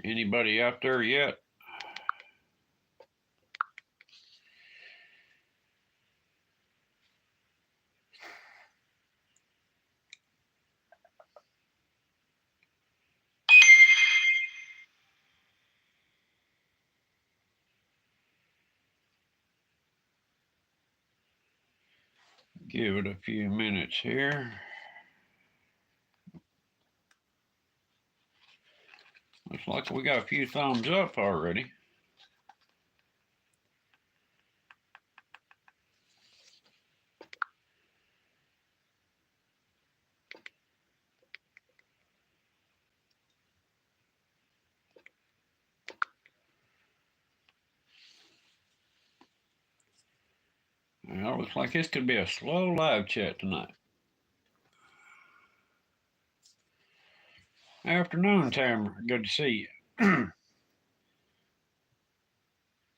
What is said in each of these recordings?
Anybody out there yet? Give it a few minutes here. Looks like we got a few thumbs up already. Well, looks like this could be a slow live chat tonight. Afternoon, Tamara. Good to see you.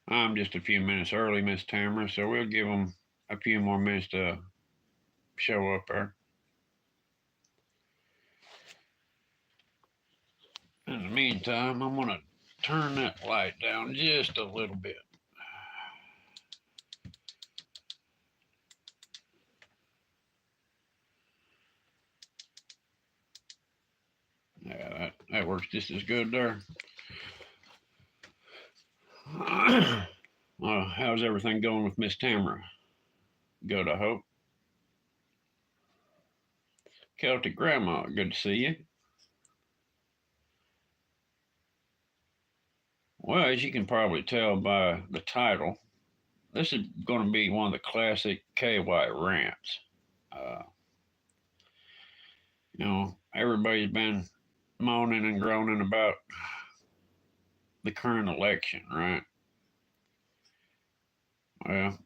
I'm just a few minutes early, Miss Tamara, so we'll give them a few more minutes to show up there. In the meantime, I'm going to turn that light down just a little bit. Yeah, that works just as good there. How's everything going with Miss Tamara? Good, I hope. Celtic Grandma, good to see you. Well, as you can probably tell by the title, this is going to be one of the classic KY rants. Everybody's been moaning and groaning about the current election, right? Well,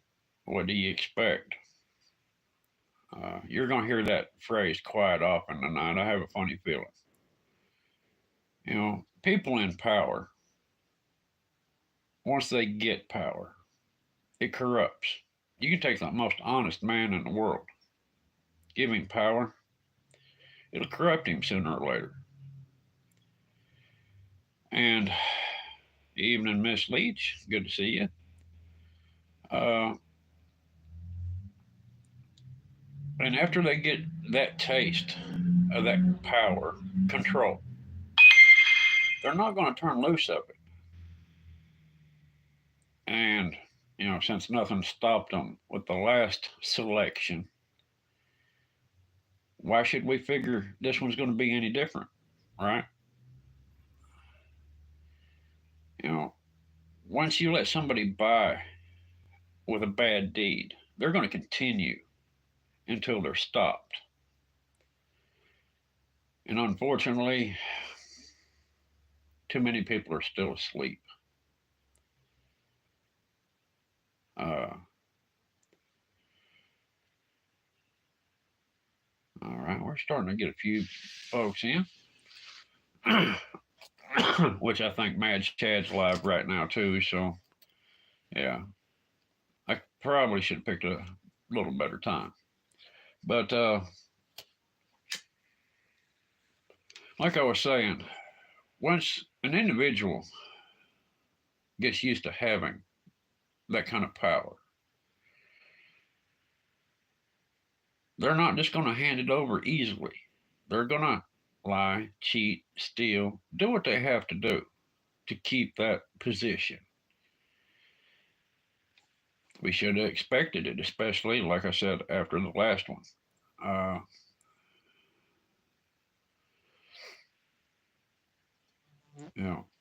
what do you expect? You're going to hear that phrase quite often tonight. I have a funny feeling. People in power, once they get power, it corrupts. You can take the most honest man in the world, give him power, it'll corrupt him sooner or later. And evening, Miss Leach, good to see you. And after they get that taste of that power, control, they're not going to turn loose of it. And, since nothing stopped them with the last selection, why should we figure this one's going to be any different, right? Once you let somebody buy with a bad deed, they're going to continue until they're stopped. And unfortunately, too many people are still asleep. All right, we're starting to get a few folks in, which I think Mad Chad's live right now too. So, yeah, I probably should have picked a little better time. But like I was saying, once an individual gets used to having that kind of power, they're not just going to hand it over easily. They're going to lie, cheat, steal, do what they have to do to keep that position. We should have expected it, especially, like I said, after the last one.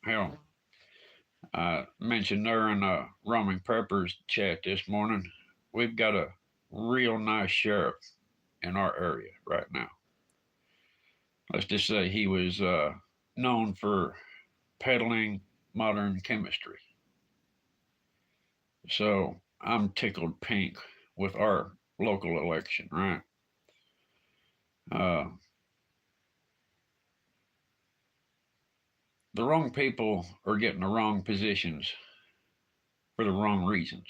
Hell, I mentioned there in the Roaming Preppers chat this morning, we've got a real nice sheriff in our area right now. Let's just say he was known for peddling modern chemistry. So I'm tickled pink with our local election, right? The wrong people are getting the wrong positions for the wrong reasons.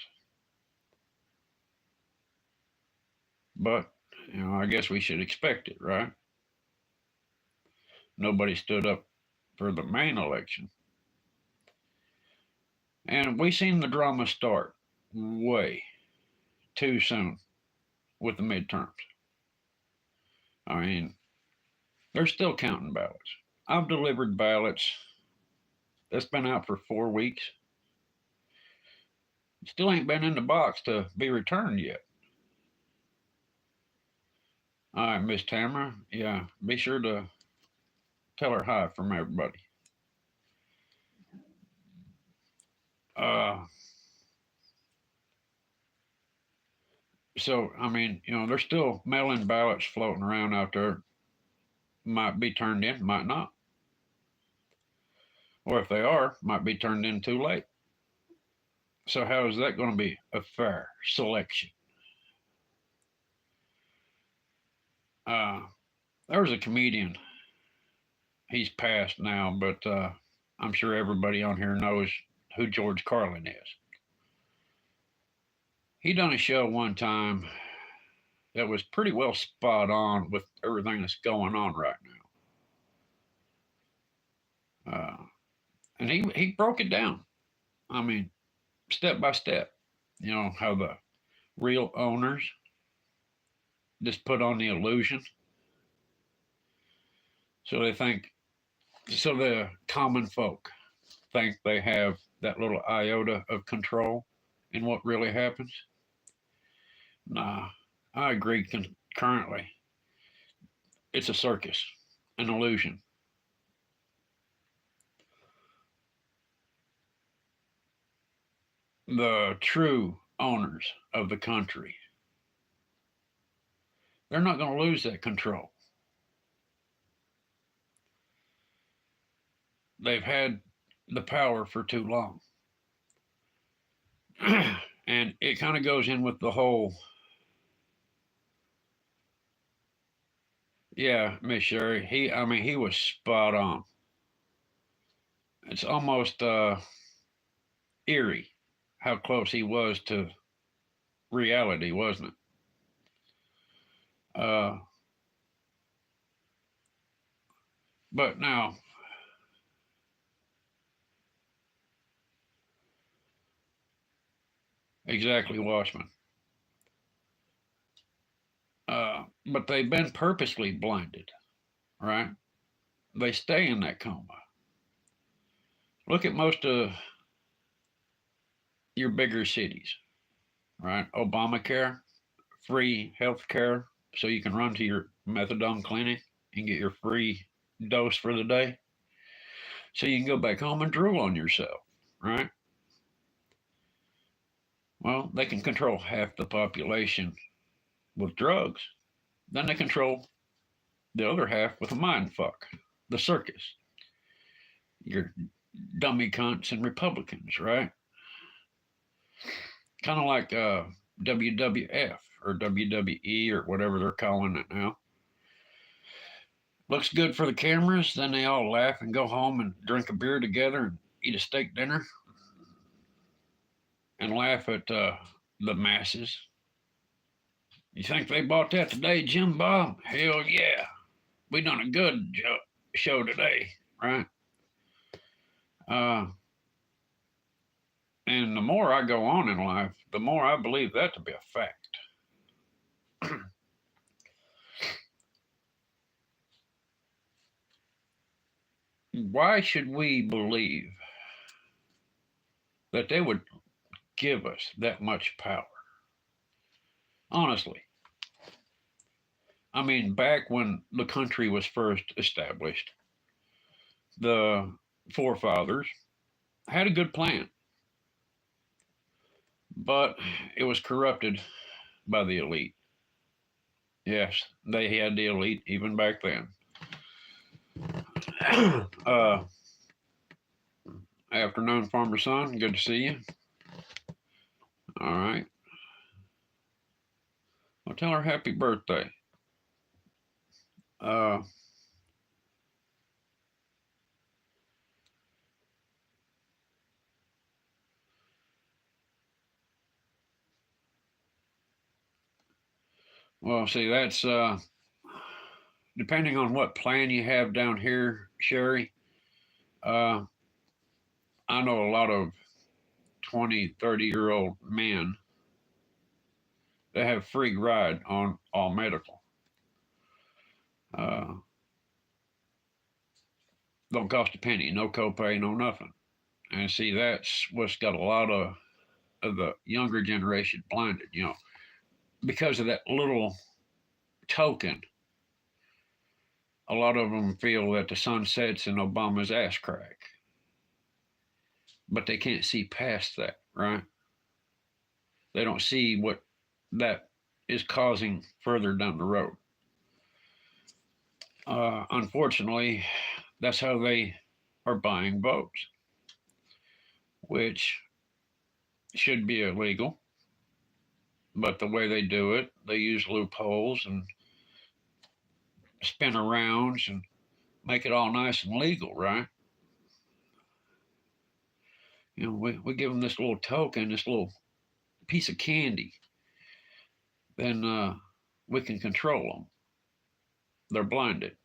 But, I guess we should expect it, right? Nobody stood up for the main election. And we seen the drama start way too soon with the midterms. I mean, they're still counting ballots. I've delivered ballots that's been out for 4 weeks. Still ain't been in the box to be returned yet. All right, Miss Tamara. Yeah, be sure to tell her hi from everybody. Uh, so, I mean, there's still mail-in ballots floating around out there. Might be turned in, might not. Or if they are, might be turned in too late. So how is that going to be a fair selection? Uh, there was a comedian. He's passed now, but I'm sure everybody on here knows who George Carlin is. He done a show one time that was pretty well spot on with everything that's going on right now. And he broke it down. I mean, step by step. How the real owners just put on the illusion. So the common folk think they have that little iota of control in what really happens. Nah, I agree currently. It's a circus, an illusion. The true owners of the country, they're not going to lose that control. They've had the power for too long. And it kind of goes in with the whole, yeah, Miss Sherry, he was spot on. It's almost eerie how close he was to reality, wasn't it? But now, exactly, Watchman. But they've been purposely blinded, right? They stay in that coma. Look at most of your bigger cities, right? Obamacare, free health care, so you can run to your methadone clinic and get your free dose for the day. So you can go back home and drool on yourself, right? Well, they can control half the population with drugs. Then they control the other half with a mind fuck, the circus. Your dummy cunts and Republicans, right? Kind of like WWF or WWE or whatever they're calling it now. Looks good for the cameras, then they all laugh and go home and drink a beer together and eat a steak dinner and laugh at the masses. You think they bought that today, Jim Bob? Hell yeah. We done a good show today, right? And the more I go on in life, the more I believe that to be a fact. Why should we believe that they would give us that much power? Honestly. I mean, back when the country was first established, the forefathers had a good plan, but it was corrupted by the elite. Yes, they had the elite even back then. Afternoon, Farmer Son. Good to see you. All right. Well, tell her happy birthday. Well, see, that's depending on what plan you have down here, Sherry. I know a lot of 20, 30-year-old men that have free ride on all medical. Uh, don't cost a penny, no copay, no nothing. And see, that's what's got a lot of the younger generation blinded, because of that little token. A lot of them feel that the sun sets in Obama's ass crack, but they can't see past that, right? They don't see what that is causing further down the road. Unfortunately, that's how they are buying votes, which should be illegal. But the way they do it, they use loopholes and spin arounds and make it all nice and legal, right? We give them this little token, this little piece of candy, then we can control them. They're blinded.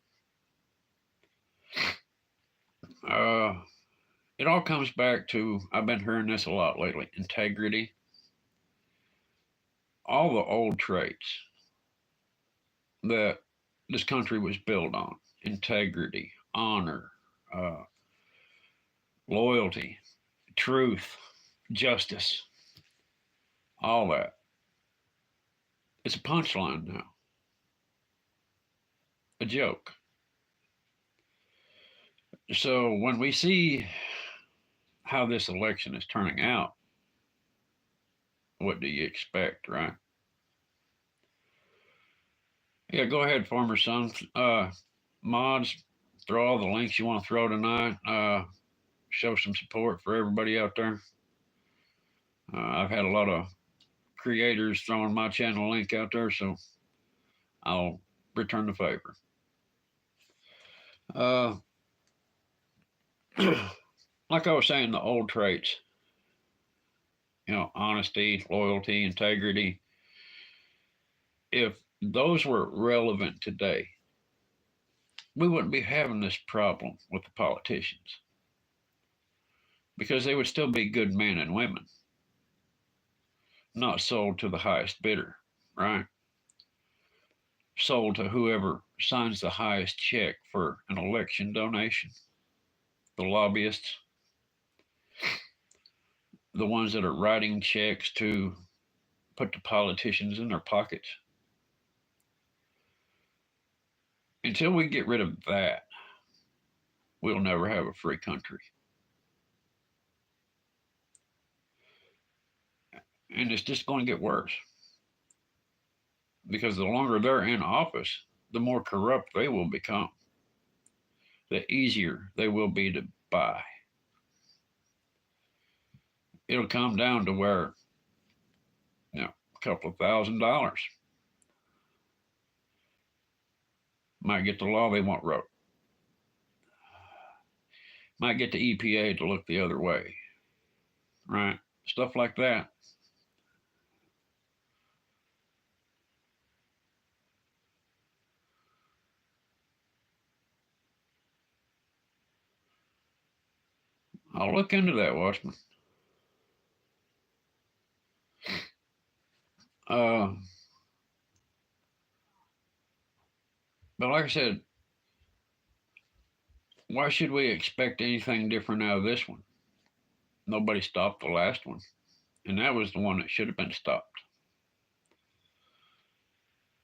It all comes back to, I've been hearing this a lot lately, integrity. All the old traits that this country was built on: integrity, honor, loyalty, truth, justice, all that. It's a punchline now, a joke. So when we see how this election is turning out, what do you expect, right? Yeah, go ahead, Farmer Son. Mods, throw all the links you want to throw tonight. Show some support for everybody out there. I've had a lot of creators throwing my channel link out there, so I'll return the favor. Like I was saying, the old traits, honesty, loyalty, integrity, if those were relevant today, we wouldn't be having this problem with the politicians, because they would still be good men and women, not sold to the highest bidder, right? Sold to whoever signs the highest check for an election donation. The lobbyists, the ones that are writing checks to put the politicians in their pockets. Until we get rid of that, we'll never have a free country. And it's just going to get worse, because the longer they're in office, the more corrupt they will become, the easier they will be to buy. It'll come down to where, a couple of $1,000 might get the law they want wrote. Might get the EPA to look the other way, right? Stuff like that. I'll look into that, Watchman. But like I said, why should we expect anything different out of this one? Nobody stopped the last one, and that was the one that should have been stopped.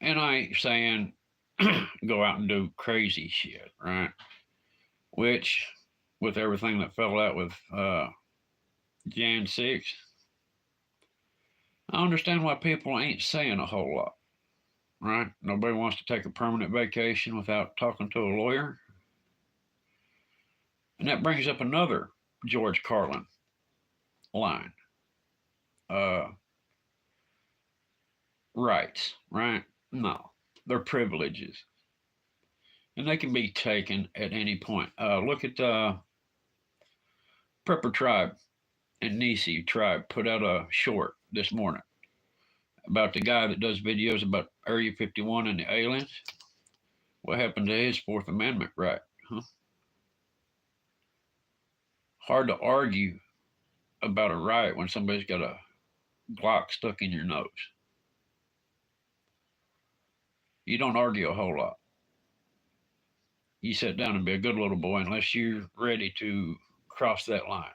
And I ain't saying go out and do crazy shit, right? Which, with everything that fell out with Jan 6th, I understand why people ain't saying a whole lot, right? Nobody wants to take a permanent vacation without talking to a lawyer. And that brings up another George Carlin line. Rights, right? No, they're privileges. And they can be taken at any point. Look at Prepper Tribe and Nisi Tribe put out a short this morning about the guy that does videos about Area 51 and the aliens. What happened to his Fourth Amendment right? Hard to argue about a riot when somebody's got a Glock stuck in your nose. You don't argue a whole lot. You sit down and be a good little boy unless you're ready to cross that line.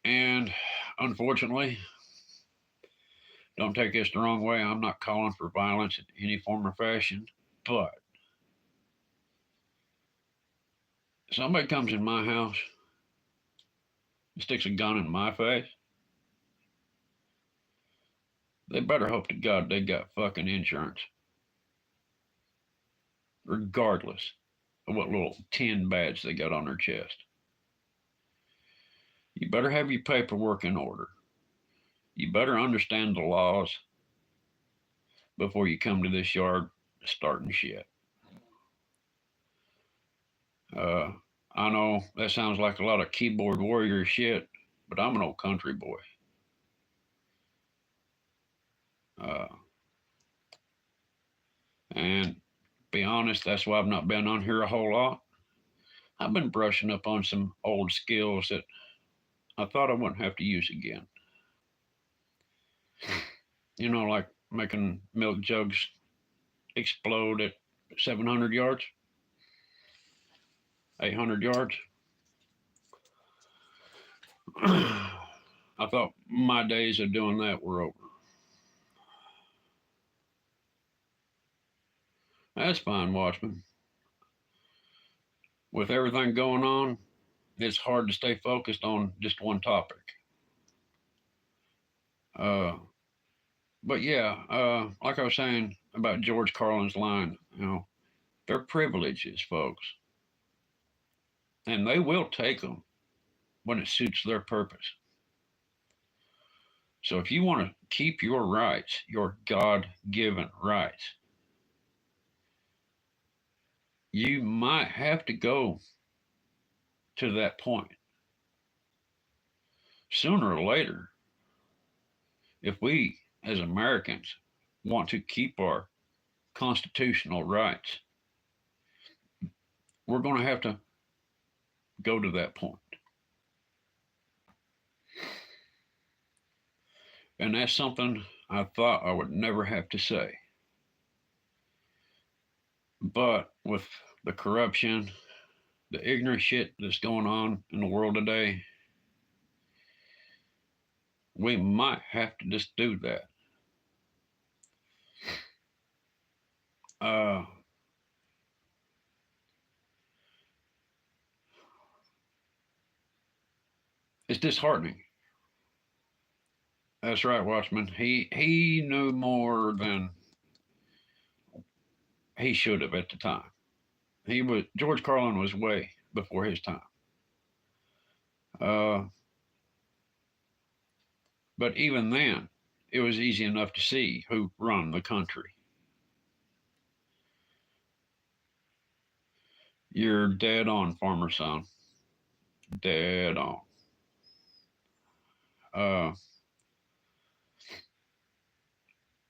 And unfortunately, don't take this the wrong way. I'm not calling for violence in any form or fashion, but somebody comes in my house and sticks a gun in my face, they better hope to God they got fucking insurance. Regardless of what little tin badge they got on their chest. You better have your paperwork in order. You better understand the laws before you come to this yard starting shit. I know that sounds like a lot of keyboard warrior shit, but I'm an old country boy. And be honest, that's why I've not been on here a whole lot. I've been brushing up on some old skills that I thought I wouldn't have to use again. You know, like making milk jugs explode at 700 yards, 800 yards. I thought my days of doing that were over. That's fine, Watchman. With everything going on, it's hard to stay focused on just one topic. But yeah, like I was saying about George Carlin's line, they're privileges, folks. And they will take them when it suits their purpose. So if you want to keep your rights, your God-given rights, you might have to go to that point. Sooner or later, if we as Americans want to keep our constitutional rights, we're going to have to go to that point. And that's something I thought I would never have to say. But with the corruption, the ignorant shit that's going on in the world today, we might have to just do that. It's disheartening. That's right, Watchman. He knew more than he should have at the time. George Carlin was way before his time. But even then, it was easy enough to see who run the country. You're dead on, farmer son. Dead on.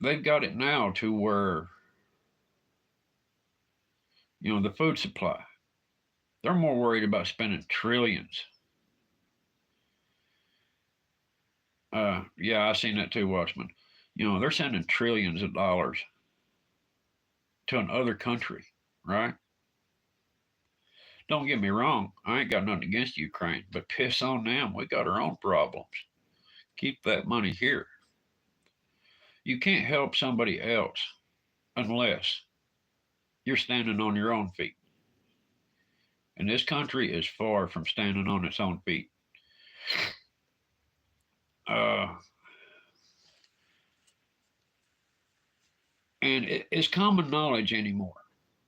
They've got it now to where, the food supply, they're more worried about spending trillions. Yeah, I seen that too, Watchman. They're sending trillions of dollars to another country, right? Don't get me wrong, I ain't got nothing against Ukraine, but piss on them. We got our own problems. Keep that money here. You can't help somebody else unless you're standing on your own feet. And this country is far from standing on its own feet. And it's common knowledge anymore,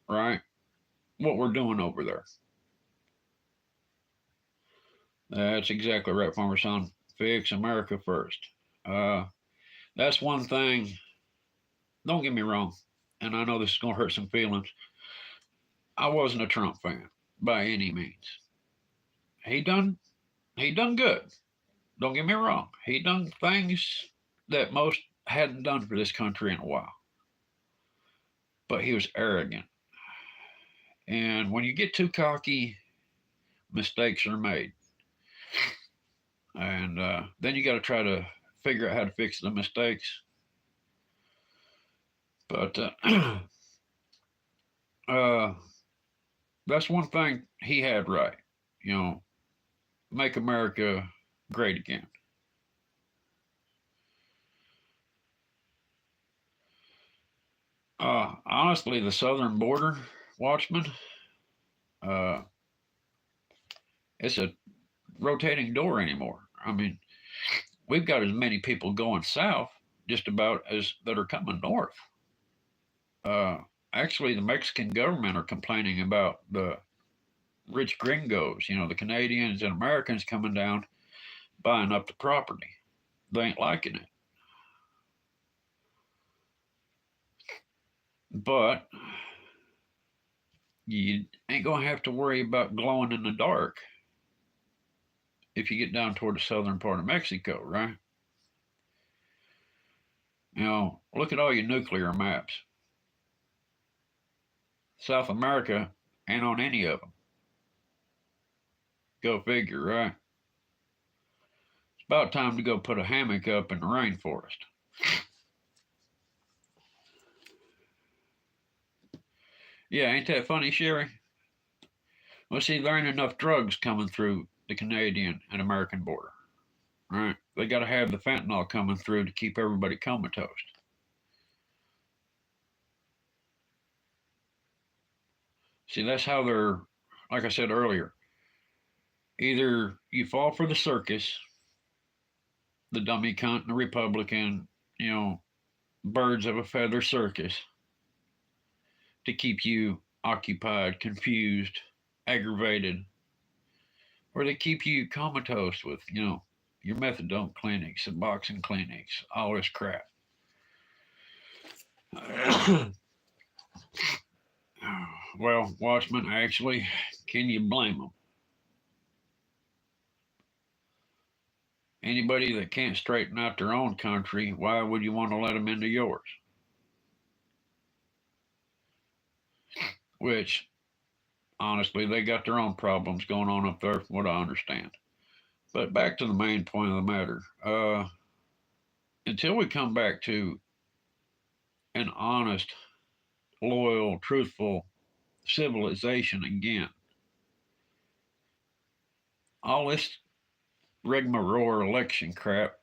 right? What we're doing over there. That's exactly right, farmer son. Fix America first. That's one thing. Don't get me wrong, and I know this is gonna hurt some feelings. I wasn't a Trump fan by any means. He done good. Don't get me wrong. He done things that most hadn't done for this country in a while. But he was arrogant. And when you get too cocky, mistakes are made. And then you got to try to figure out how to fix the mistakes. But uh, that's one thing he had right. You know, make America great again. Honestly, the southern border, Watchman, uh, it's a rotating door anymore. I mean, we've got as many people going south just about as that are coming north. Uh, Actually, the Mexican government are complaining about the rich gringos, you know, the Canadians and Americans coming down buying up the property. They ain't liking it. But you ain't going to have to worry about glowing in the dark if you get down toward the southern part of Mexico, right? You know, look at all your nuclear maps. South America ain't on any of them. Go figure, right? It's about time to go put a hammock up in the rainforest. Yeah, ain't that funny, Sherry? Well, see, there ain't enough drugs coming through the Canadian and American border, right? They got to have the fentanyl coming through to keep everybody comatose. See, that's how they're, like I said earlier, either you fall for the circus, the dummy cunt and the Republican, you know, birds of a feather circus to keep you occupied, confused, aggravated, or they keep you comatose with, you know, your methadone clinics, Suboxone clinics, all this crap. Well, Watchman, actually, can you blame them? Anybody that can't straighten out their own country, why would you want to let them into yours? Which, honestly, they got their own problems going on up there, from what I understand. But back to the main point of the matter. Until we come back to an honest, loyal, truthful civilization again, all this rigmarole election crap,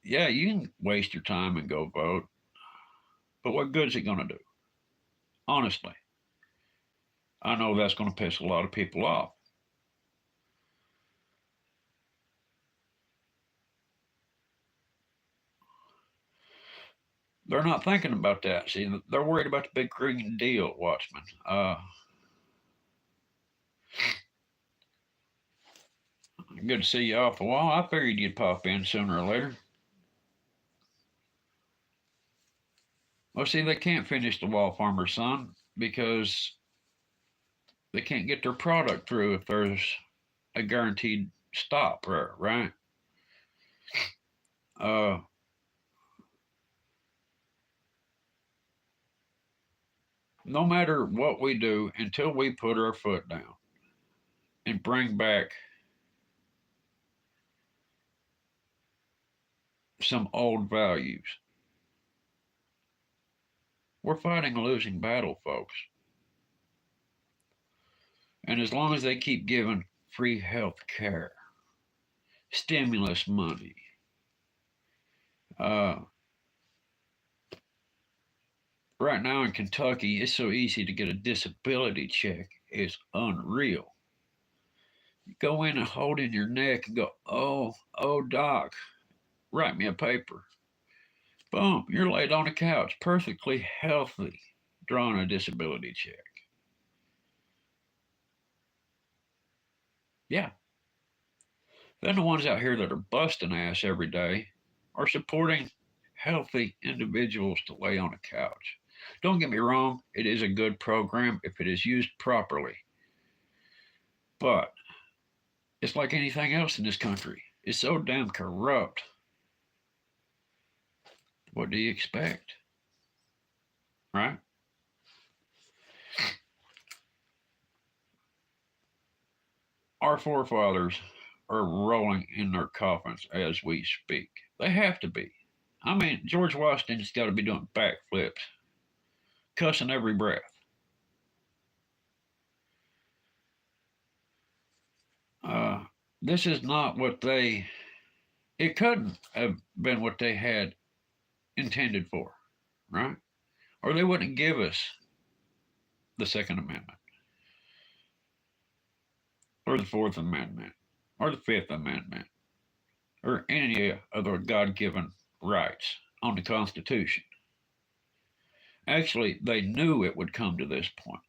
yeah, you can waste your time and go vote, but what good is it going to do? Honestly, I know that's going to piss a lot of people off. They're not thinking about that. See, they're worried about the big green deal, Watchmen. Good to see you off a while. I figured you'd pop in sooner or later. Well, see, they can't finish the wall farmer's son because they can't get their product through if there's a guaranteed stop there, right? Uh, no matter what we do, until we put our foot down and bring back some old values, we're fighting a losing battle, folks. And as long as they keep giving free health care, stimulus money, uh, right now in Kentucky, it's so easy to get a disability check. It's unreal. You go in and hold in your neck and go, oh, doc, write me a paper. Boom, you're laid on a couch, perfectly healthy, drawing a disability check. Yeah. Then the ones out here that are busting ass every day are supporting healthy individuals to lay on a couch. Don't get me wrong, it is a good program if it is used properly. But it's like anything else in this country. It's so damn corrupt. What do you expect? Right? Our forefathers are rolling in their coffins as we speak. They have to be. I mean, George Washington's got to be doing backflips, cussing every breath. Uh, this is not what they, it couldn't have been what they had intended for, right? Or they wouldn't give us the Second Amendment, or the Fourth Amendment, or the Fifth Amendment, or any other God given rights on the Constitution. Actually, they knew it would come to this point.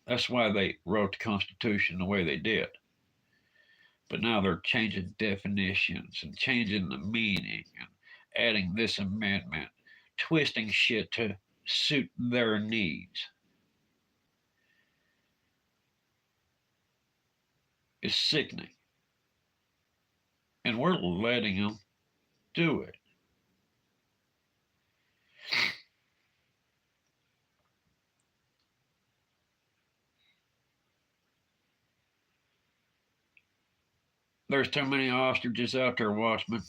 That's why they wrote the Constitution the way they did. But now they're changing definitions and changing the meaning and adding this amendment, twisting shit to suit their needs. It's sickening. And we're letting them do it. There's too many ostriches out there, Watchman.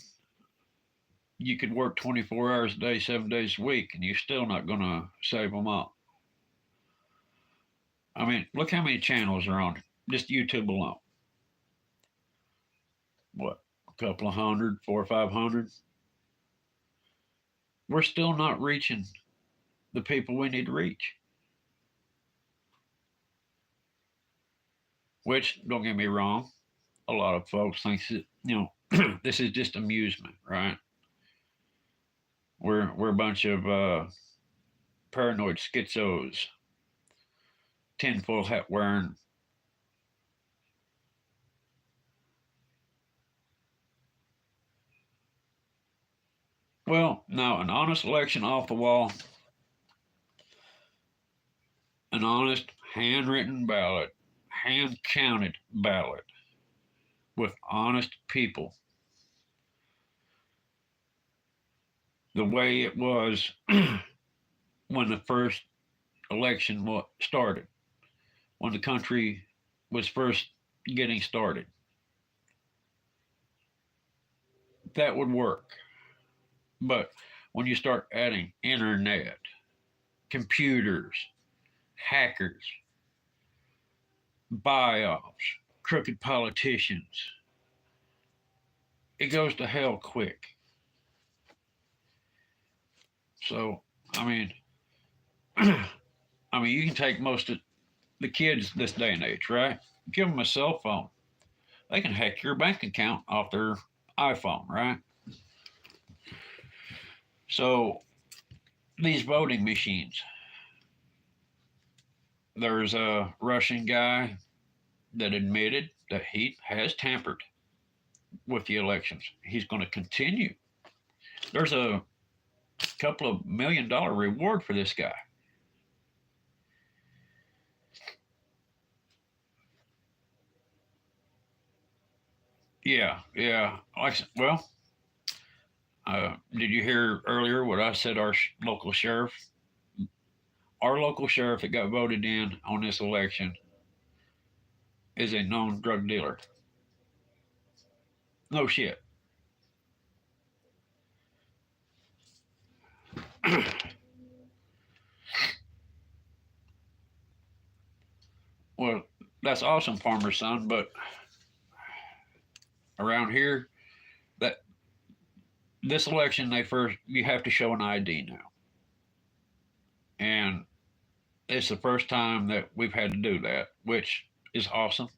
You could work 24 hours a day, 7 days a week, and you're still not going to save them all. I mean, look how many channels are on just YouTube alone. What, a couple of hundred, 400 or 500? We're still not reaching the people we need to reach. Which, don't get me wrong, a lot of folks think that, this is just amusement, right? We're a bunch of paranoid schizos, tinfoil hat wearing. Well, now an honest election off the wall, an honest handwritten ballot, hand counted ballot with honest people, the way it was when the first election started, when the country was first getting started. That would work. But when you start adding internet, computers, hackers, buy-offs, crooked politicians, it goes to hell quick. So, I mean, you can take most of the kids this day and age, right? Give them a cell phone. They can hack your bank account off their iPhone, right? So, these voting machines, there's a Russian guy that admitted that he has tampered with the elections. He's going to continue. There's a couple of $1 million reward for this guy. Yeah. Well, did you hear earlier what I said? Our local sheriff, that got voted in on this election, is a known drug dealer. No shit. Well, that's awesome, farmer's son, but around here, that this election, you have to show an ID now, and it's the first time that we've had to do that, which is awesome.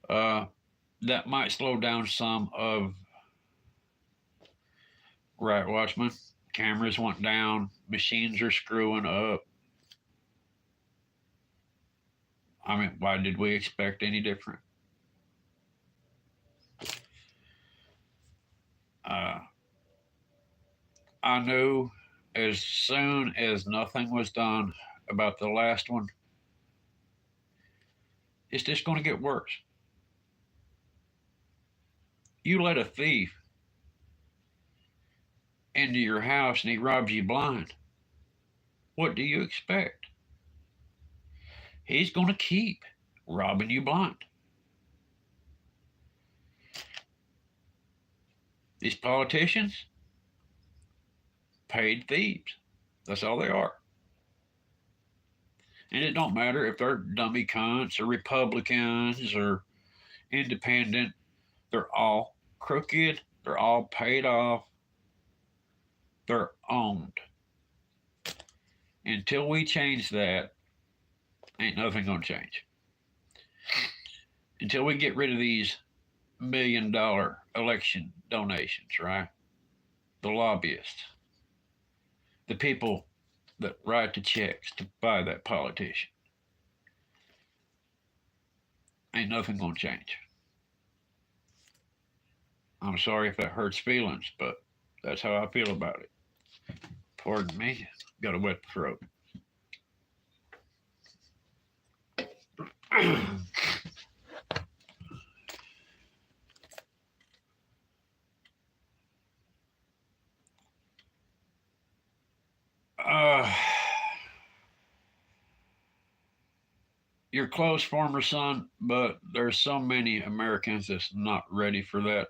Uh, that might slow down some of, right, Watchman? Cameras went down, machines are screwing up. I mean, why did we expect any different? Uh, I knew as soon as nothing was done about the last one, it's just going to get worse. You let a thief into your house and he robs you blind. What do you expect? He's going to keep robbing you blind. These politicians, paid thieves. That's all they are. And it don't matter if they're dummy cunts or Republicans or independent. They're all crooked. They're all paid off. They're owned. Until we change that, ain't nothing gonna change. Until we get rid of these $1 million election donations, right? The lobbyists, the people that write the checks to buy that politician. Ain't nothing gonna change. I'm sorry if that hurts feelings, but that's how I feel about it. Pardon me, got a wet throat. uh, you're close, former son, but there's so many Americans that's not ready for that.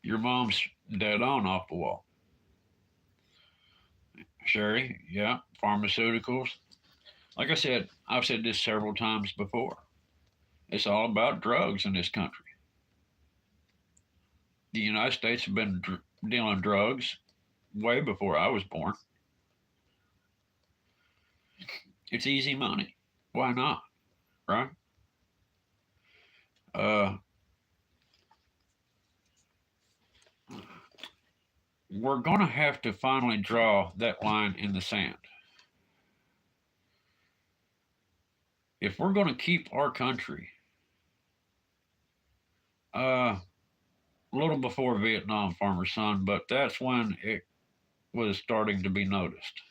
Your mom's dead on off the wall. Sherry, yeah, pharmaceuticals. Like I said, I've said this several times before. It's all about drugs in this country. The United States have been dealing drugs way before I was born. It's easy money. Why not? Right? Uh, we're going to have to finally draw that line in the sand. If we're going to keep our country, a little before Vietnam, farmer son, but that's when it was starting to be noticed.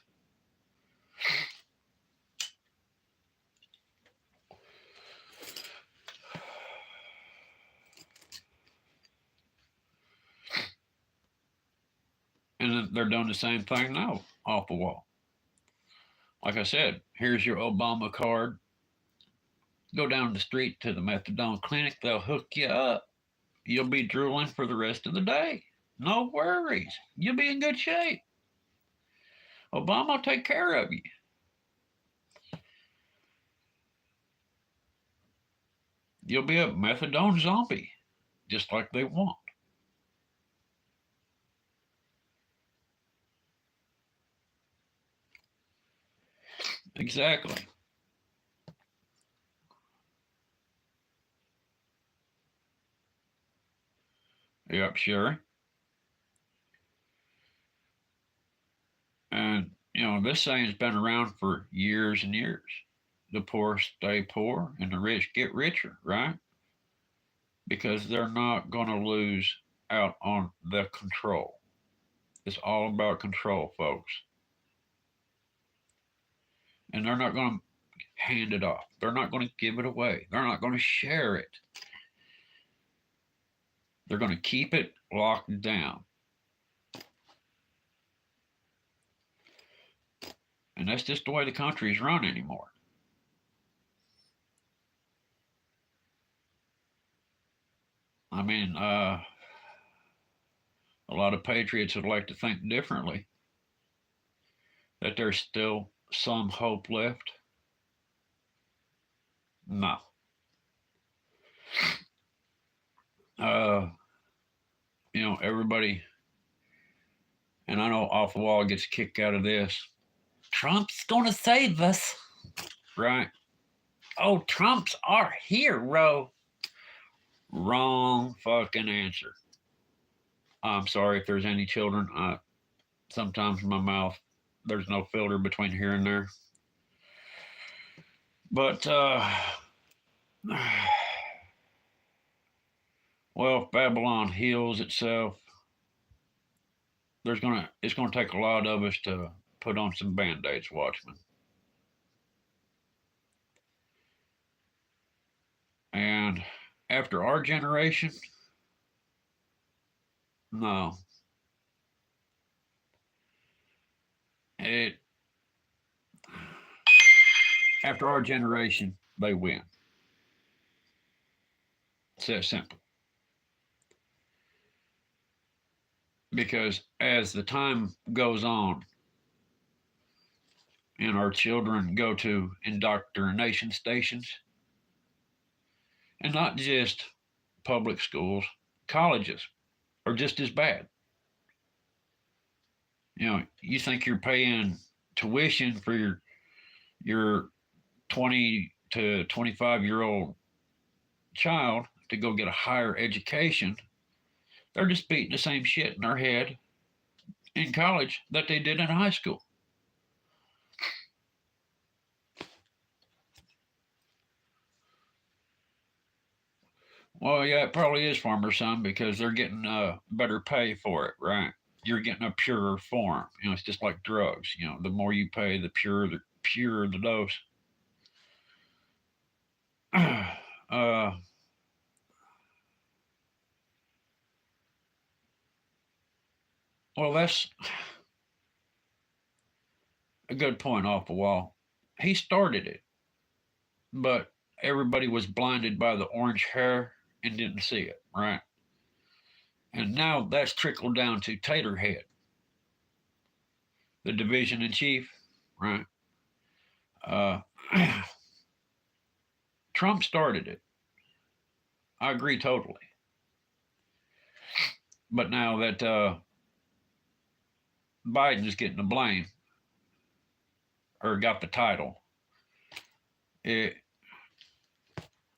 And they're doing the same thing now off the wall. Like I said, here's your Obama card. Go down the street to the methadone clinic, they'll hook you up. You'll be drooling for the rest of the day. No worries. You'll be in good shape. Obama will take care of you. You'll be a methadone zombie, just like they want. Exactly. Yep, sure. And, this saying's been around for years and years. The poor stay poor and the rich get richer, right? Because they're not going to lose out on the control. It's all about control, folks. And they're not going to hand it off. They're not going to give it away. They're not going to share it. They're going to keep it locked down. And that's just the way the country's run anymore. I mean, a lot of patriots would like to think differently, that there's still some hope left. No. Uh, everybody, and I know Off the Wall gets a kick out of this. Trump's gonna save us. Right? Oh, Trump's our hero. Wrong fucking answer. I'm sorry if there's any children. Sometimes in my mouth, there's no filter between here and there. But, well, if Babylon heals itself, it's gonna take a lot of us to put on some band-aids, Watchmen. And after our generation, no. It after our generation, they win. It's that simple. Because as the time goes on and our children go to indoctrination stations, and not just public schools, colleges are just as bad. You know, you think you're paying tuition for your 20 to 25-year-old child to go get a higher education. They're just beating the same shit in their head in college that they did in high school. Well, yeah, it probably is farmer son because they're getting better pay for it, right? You're getting a purer form. You know, it's just like drugs. You know, the more you pay, the purer the dose. Well, that's a good point off the wall. He started it, but everybody was blinded by the orange hair and didn't see it, right? And now that's trickled down to Taterhead, the division in chief, right? Uh, Trump started it. I agree totally. But now that Biden's getting the blame or got the title, it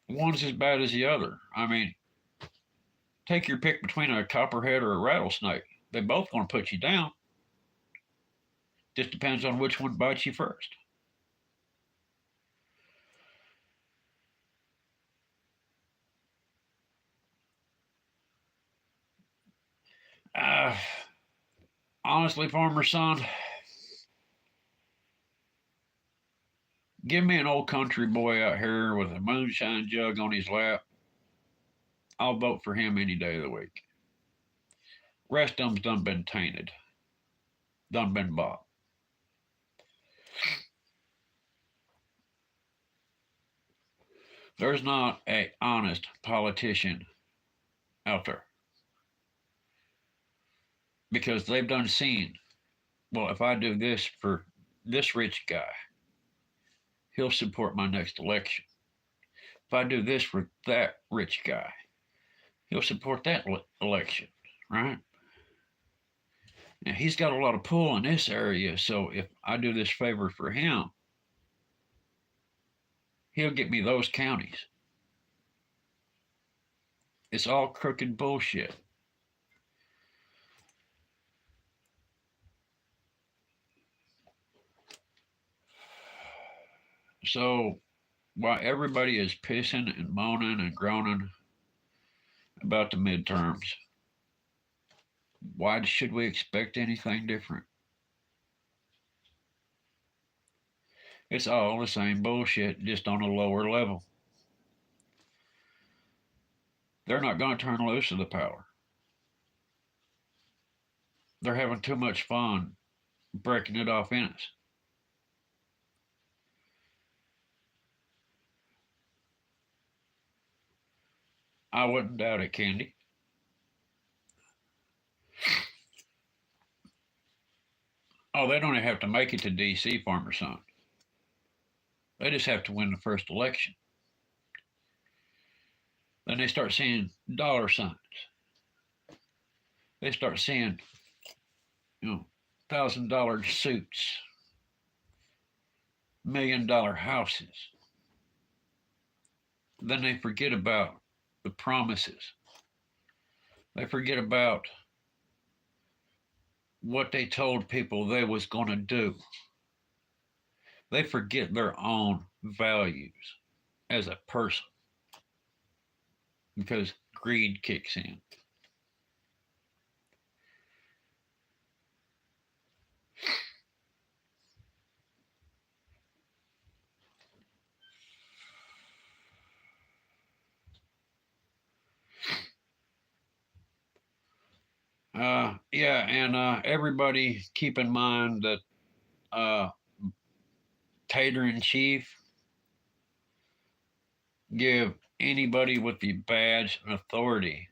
one's as bad as the other. I mean, take your pick between a copperhead or a rattlesnake. They both going to put you down. Just depends on which one bites you first. Uh, Honestly, farmer son, give me an old country boy out here with a moonshine jug on his lap. I'll vote for him any day of the week. Rest of them's done been tainted, done been bought. There's not a honest politician out there because they've done seen. Well, if I do this for this rich guy, he'll support my next election. If I do this for that rich guy, he'll support that election, right? Now, he's got a lot of pull in this area, so if I do this favor for him, he'll get me those counties. It's all crooked bullshit. So while everybody is pissing and moaning and groaning about the midterms, why should we expect anything different? It's all the same bullshit, just on a lower level. They're not going to turn loose of the power. They're having too much fun breaking it off in us. I wouldn't doubt it, Candy. Oh, they don't even have to make it to D.C., Farmer Son. They just have to win the first election. Then they start seeing dollar signs. They start seeing, $1,000 suits, $1 million houses. Then they forget about the promises. They forget about what they told people they was going to do. They forget their own values as a person because greed kicks in. Yeah, and everybody keep in mind that uh, Tater in Chief give anybody with the badge and authority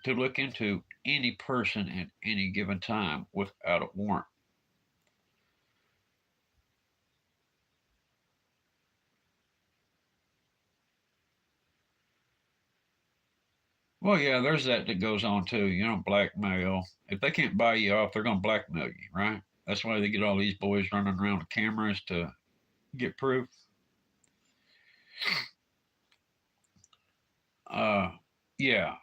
to look into any person at any given time without a warrant. Well, yeah, there's that goes on too. You know, blackmail. If they can't buy you off, they're going to blackmail you, right? That's why they get all these boys running around with cameras to get proof. Uh, yeah.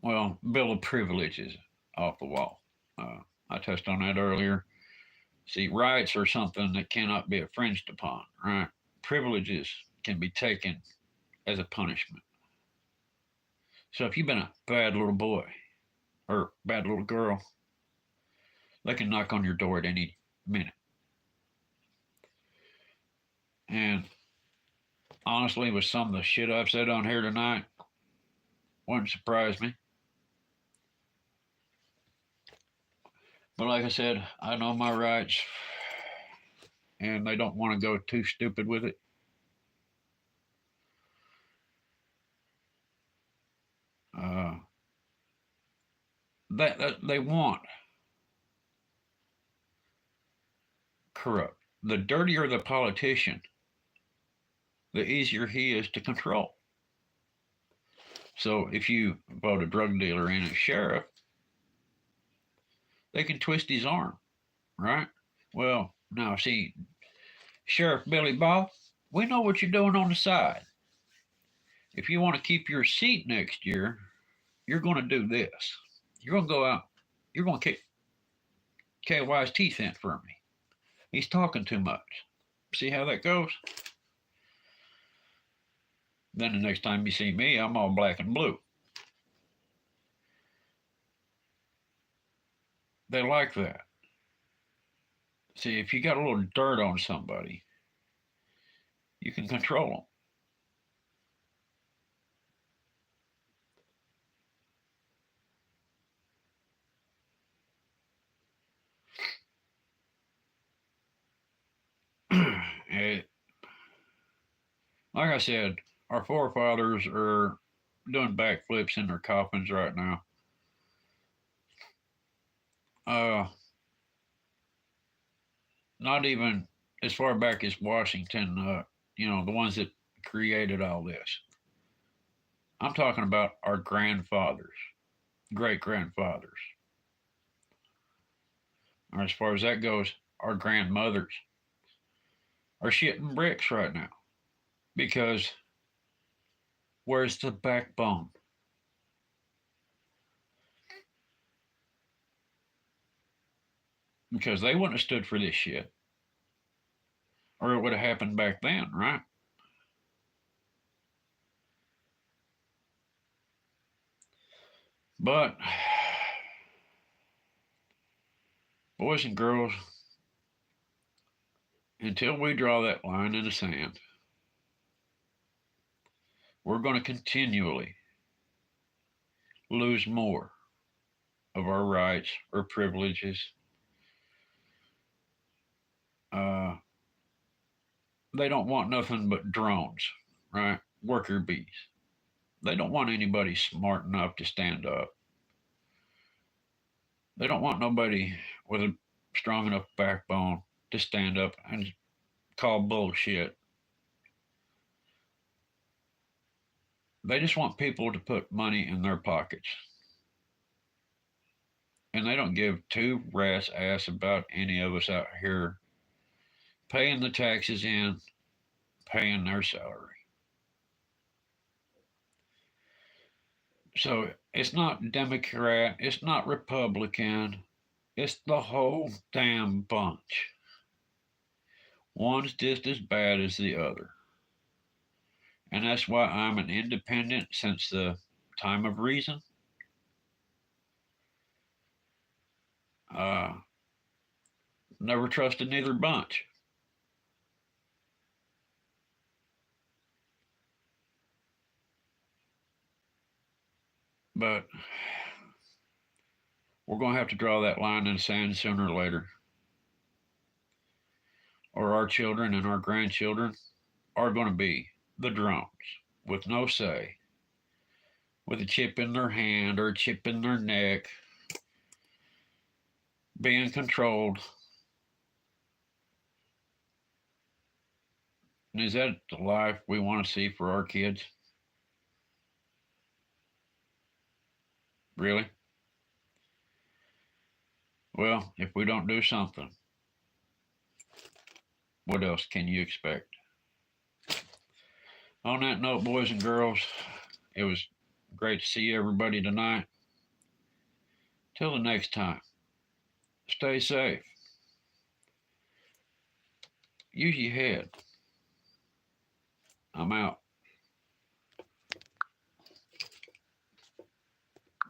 Well, bill of privilege is off the wall. I touched on that earlier. See, rights are something that cannot be infringed upon, right? Privileges can be taken as a punishment. So if you've been a bad little boy or bad little girl, they can knock on your door at any minute. And honestly, with some of the shit I've said on here tonight, wouldn't surprise me. But like I said, I know my rights, and they don't want to go too stupid with it. Uh, that they want corrupt. The dirtier the politician, the easier he is to control. So if you vote a drug dealer in as sheriff, they can twist his arm, right? Well, now see, Sheriff Billy Bob, we know what you're doing on the side. If you want to keep your seat next year, you're going to do this. You're going to go out, you're going to kick KY's teeth in for me. He's talking too much. See how that goes? Then the next time you see me, I'm all black and blue. They like that. See, if you got a little dirt on somebody, you can control them. Like I said, our forefathers are doing backflips in their coffins right now. Uh, Not even as far back as Washington, the ones that created all this. I'm talking about our grandfathers, great grandfathers. Or as far as that goes, our grandmothers are shitting bricks right now because where's the backbone? Because they wouldn't have stood for this shit, or it would have happened back then, right? But, boys and girls, until we draw that line in the sand, we're going to continually lose more of our rights or privileges. Uh, they don't want nothing but drones, right? Worker bees. They don't want anybody smart enough to stand up. They don't want nobody with a strong enough backbone to stand up and call bullshit. They just want people to put money in their pockets. And they don't give two rat's ass about any of us out here paying the taxes in, paying their salary. So it's not Democrat, it's not Republican, it's the whole damn bunch. One's just as bad as the other. And that's why I'm an independent since the time of reason. Uh, Never trusted neither bunch. But We're going to have to draw that line in the sand sooner or later. Or our children and our grandchildren are going to be the drones with no say, with a chip in their hand or a chip in their neck, being controlled. And is that the life we want to see for our kids? Really? Well, if we don't do something, what else can you expect? On that note, boys and girls, it was great to see everybody tonight. Till the next time, stay safe. Use your head. I'm out.